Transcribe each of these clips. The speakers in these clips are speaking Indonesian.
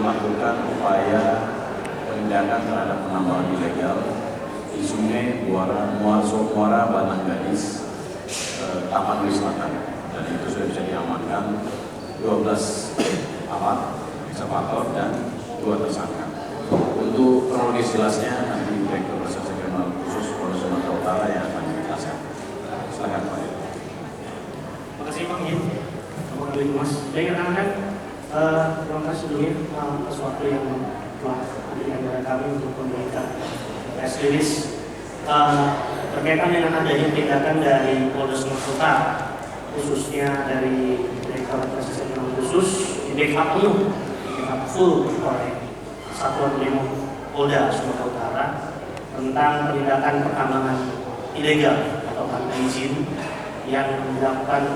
melakukan upaya penindakan terhadap penambangan ilegal di Sungai Muara Batang Gadis, Taman Wisata. Dan itu sudah bisa diamankan 12 alat eksavator dan 2 tersangka. Untuk kronologis jelasnya nanti Direktur Reserse Kriminal Khusus Polda Sumatera Utara yang akan menjelaskan. Silakan Pak. Terima kasih Bang Yin. Mas, saya rekan-rekan, terima kasih sebelumnya atas waktu yang telah diberikan kepada kami untuk memberikan press release berkaitan dengan adanya tindakan dari Polda Sumatera Utara, khususnya dari Direktur Reserse Kriminal Khusus di backup penuh, backup full oleh Satuan Brimob Polda Sumatera Utara tentang penindakan pertambangan ilegal atau tanpa izin yang dilakukan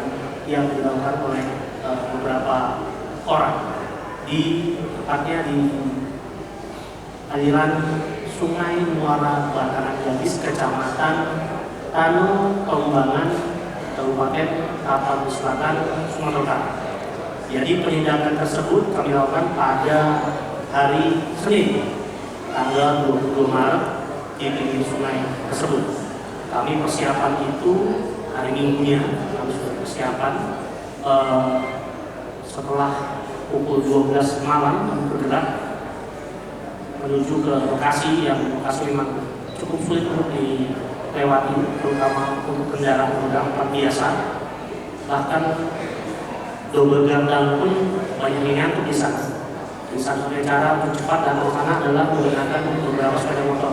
oleh beberapa orang tepatnya di aliran Sungai Muara Batang Gadis, Kecamatan Tanu, Tombangan, Kabupaten Tapanuli Selatan, Sumatera Utara. Jadi penindakan tersebut kami lakukan pada hari Senin, tanggal 22 Maret di pinggir sungai tersebut. Kami persiapan itu hari Minggunya, kami sudah persiapan setelah pukul 12 malam kami bergerak menuju ke lokasi yang memang cukup sulit untuk dilewati, terutama untuk kendaraan roda 4 biasa. Bahkan double gandang pun banyak yang ngantuk di sana. Di satu cara untuk cepat dan sana adalah menggunakan beberapa sepeda motor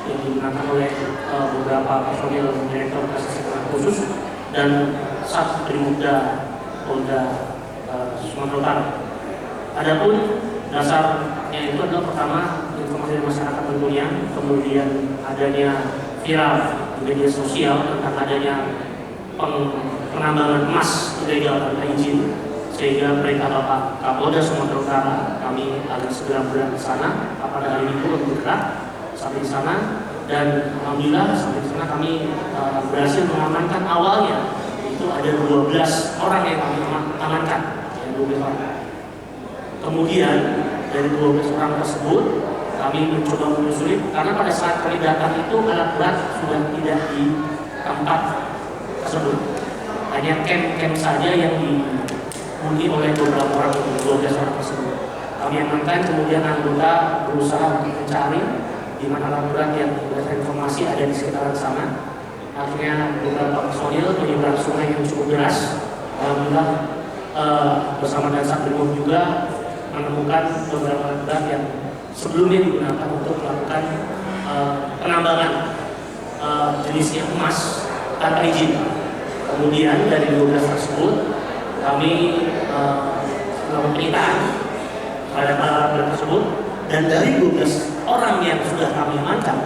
yang digunakan oleh beberapa personil Direktur Reserse Kriminal Khusus dan Sat Brimob Polda Sumatera Utara. Adapun dasarnya itu adalah pertama informasi dari masyarakat tentunya, kemudian adanya viral di media sosial tentang adanya penambangan emas ilegal tanpa izin, sehingga perintah Bapak Kapolda Sumatera Utara kami agar segera berada di sana pada hari Minggu untuk bergerak sampai di sana, dan alhamdulillah sampai di sana kami berhasil mengamankan awalnya itu ada 12 orang yang kami amankan, 12 orang. Kemudian dari 12 orang tersebut kami mencoba menyusuri karena pada saat kami datang itu alat berat sudah tidak di tempat tersebut, hanya camp saja yang dihuni oleh beberapa orang, 12 orang tersebut. Kami amankan, kemudian anggota berusaha untuk mencari di mana alat berat yang berdasarkan informasi ada di sekitaran sana. Akhirnya beberapa personil menyeberang sungai yang cukup deras. Alhamdulillah bersama Dasar Brimob juga menemukan beberapa alat berat yang sebelumnya digunakan untuk melakukan penambangan jenisnya emas tanpa izin. Kemudian dari 12 tersebut kami melakukan penyitaan pada alat berat tersebut, dan dari 12 orang yang sudah kami amankan,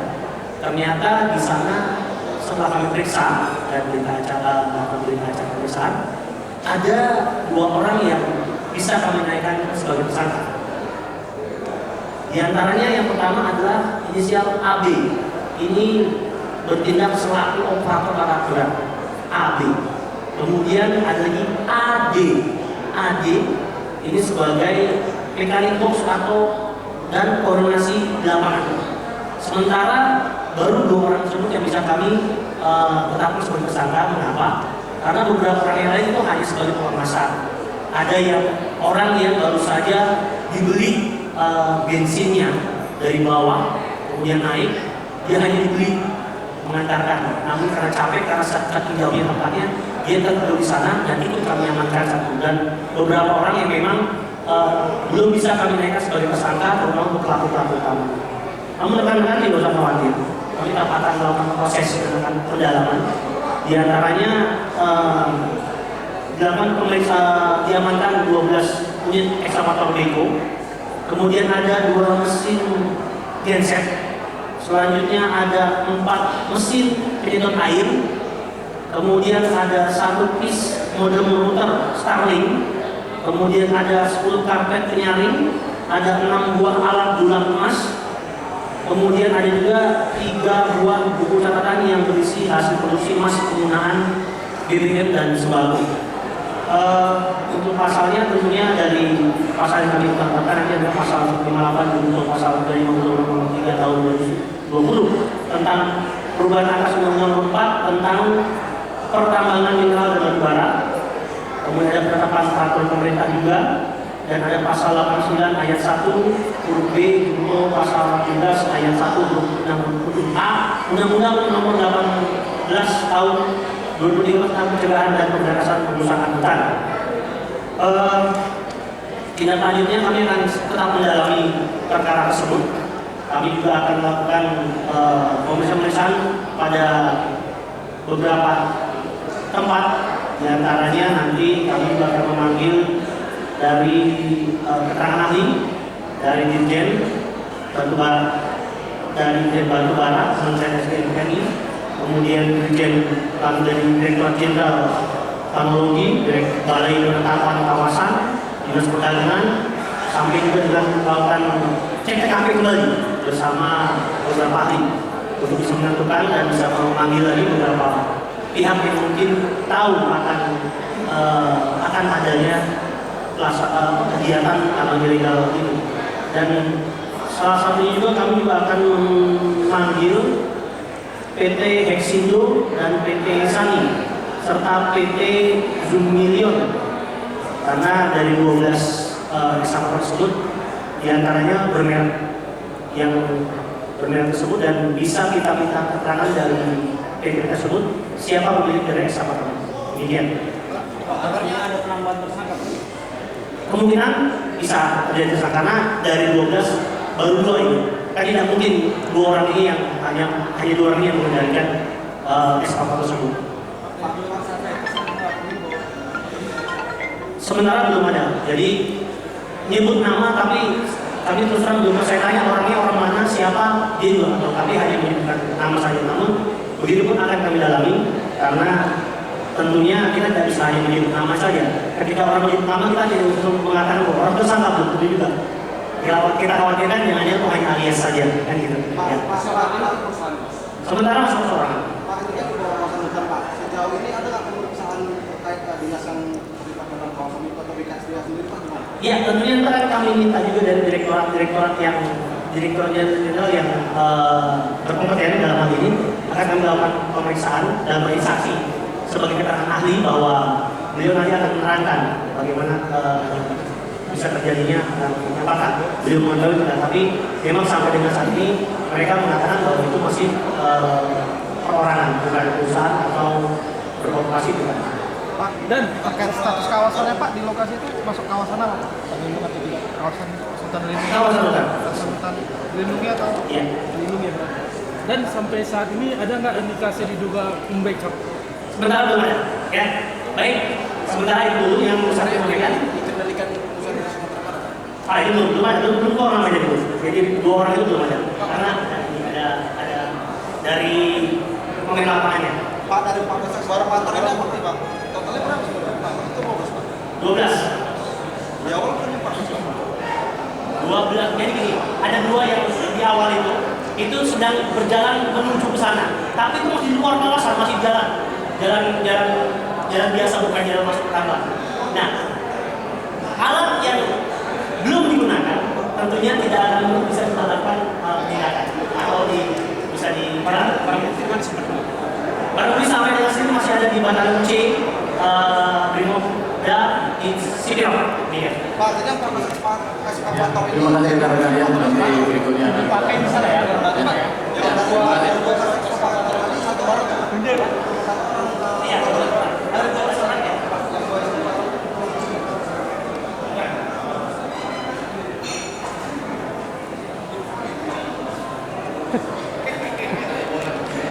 ternyata di sana setelah kami periksa dan berita acara pemeriksaan, ada 2 orang yang bisa kami naikkan sebagai tersangka. Di antaranya yang pertama adalah inisial AB. Ini bertindak selaku operator alat berat, AB. Kemudian ada lagi AD. AD ini sebagai mekanik box dan koordinasi di lapangan. Sementara baru 2 orang tersebut yang bisa kami tetapkan sebagai tersangka. Mengapa? Karena beberapa orang yang lain itu hanya sebagai pemasak. Ada yang orang yang baru saja dibeli bensinnya dari bawah, kemudian naik, dia hanya dibeli mengantarkan. Namun karena capek, karena saking jauhnya tempatnya, dia tetap di sana dan ikut kami amankan satu. Dan beberapa orang yang memang belum bisa kami naikkan sebagai tersangka, terutama untuk pelaku-pelaku utama. Namun rekan-rekan tidak usah khawatir, kami dapat melakukan proses dengan pendalaman. Di antaranya diamankan 12 unit ekskavator beko, kemudian ada 2 mesin genset, selanjutnya ada 4 mesin penyedot air, kemudian ada 1 piece modem router Starlink, kemudian ada 10 karpet penyaring, ada 6 buah alat dulang emas, kemudian ada juga 3 buah buku catatan yang berisi hasil produksi emas penggunaan BBM dan sembako. Untuk pasalnya tentunya dari pasal yang kami tambahkan nanti adalah pasal 58 untuk pasal 250 nomor 3 tahun 2020 tentang perubahan atas Undang-Undang Nomor 4 tentang pertambangan mineral dan batu bara. Kemudian ada penetapan peraturan pemerintah juga, dan ada pasal 89 ayat 1 huruf B untuk pasal 18 ayat 1 huruf 6 A Undang-Undang Nomor 18 tahun 2005 tentang pencegahan dan pemberantasan perusahaan hutan. Tindak lanjutnya kami akan tetap mendalami perkara tersebut. Kami juga akan melakukan pemeriksaan pada beberapa tempat. Di antaranya nanti kami juga akan memanggil dari keterangan ahli dari Dirjen Batubara, dari Dirjen Batubara, Kementerian SDM TNI, kemudian Dirjen dari Direktorat Jenderal Teknologi, Balai Penetapan Kawasan, Dinas Perdagangan, sampai juga melakukan cek TKP kembali bersama beberapa ahli untuk bisa menentukan dan bisa memanggil lagi beberapa pihak yang mungkin tahu akan adanya kegiatan tambang ilegal ini. Dan salah satunya juga kami juga akan memanggil PT Hexindo dan PT Sani serta PT Zoomilion, karena dari 12 ekstraktor tersebut diantaranya bermerek yang bermerek tersebut, dan bisa kita minta keterangan dari PT tersebut siapa pemilik dari ekstraktor. Demikian. Kabarnya ada penambahan tersangka. Kemungkinan bisa terjadi tersangka karena dari 12 baru 2 ini. Kan tidak mungkin 2 orang ini yang hanya 2 orang ini yang mengendalikan ekstraktor tersebut. Sementara belum ada. Jadi nyebut nama, tapi kami terus terang belum, saya tanya orangnya orang mana, siapa, dia juga atau kami hanya menyebutkan nama saja. Namun begitu pun akan kami dalami, karena tentunya kita tidak bisa hanya menyebut nama saja. Ketika orang menyebut nama, kita tidak untuk mengatakan bahwa orang tersangka, belum tentu juga. Kita khawatirkan jangan itu hanya alias saja, kan gitu. Ya. Sementara masuk seorang. Pak, ini kan sudah kawasan hutan Pak. Sejauh ini ada nggak pemeriksaan terkait dinas yang terlibat dalam kawasan itu atau BKSDA sendiri Pak? Gimana? Ya, tentunya ntar kami minta juga dari direktorat yang jenderal yang berkompeten dalam hal ini akan kami melakukan pemeriksaan dan beri saksi sebagai keterangan ahli bahwa beliau nanti akan menerangkan bagaimana bisa terjadinya dan apakah beliau mengetahui tidak. Tapi memang sampai dengan saat ini mereka mengatakan bahwa itu masih perorangan, bukan perusahaan atau berkoperasi, bukan. Pak, dan terkait status kawasannya Pak, di lokasi itu masuk kawasan apa Pak? Terlindung atau tidak? Kawasan hutan lindung? Kawasan hutan. Kawasan hutan dilindungi atau? Iya. Dilindungi berarti. Dan sampai saat ini ada nggak indikasi diduga membackup? Sementara belum ada, ya. Baik, sementara itu yang saya sampaikan Dikendalikan usaha dari Sumatera Barat. itu belum ada, belum orang namanya dulu. Jadi 2 orang itu belum ada, karena ada dari pemain lapangannya. Pak, dari 14 suara kantor ini apa sih Pak? Totalnya berapa sebenarnya Pak? Itu 15 Pak. 12. Di awal kan 14 Pak. 12. Jadi gini, ada 2 yang di awal itu sedang berjalan menuju ke sana. Tapi itu masih di luar kawasan, masih jalan biasa, bukan jalan masuk tambang. Nah, alat yang belum digunakan tentunya tidak akan bisa dilakukan tindakan atau bisa barang bukti kan seperti itu. Barang bukti sampai dengan sini masih ada di Batalion C Brimob di Sipil. Pak, jadi yang Pak kasih kantor ini. Terima kasih rekan-rekan yang nanti berikutnya. Dipakai di sana ya, berarti Pak ya.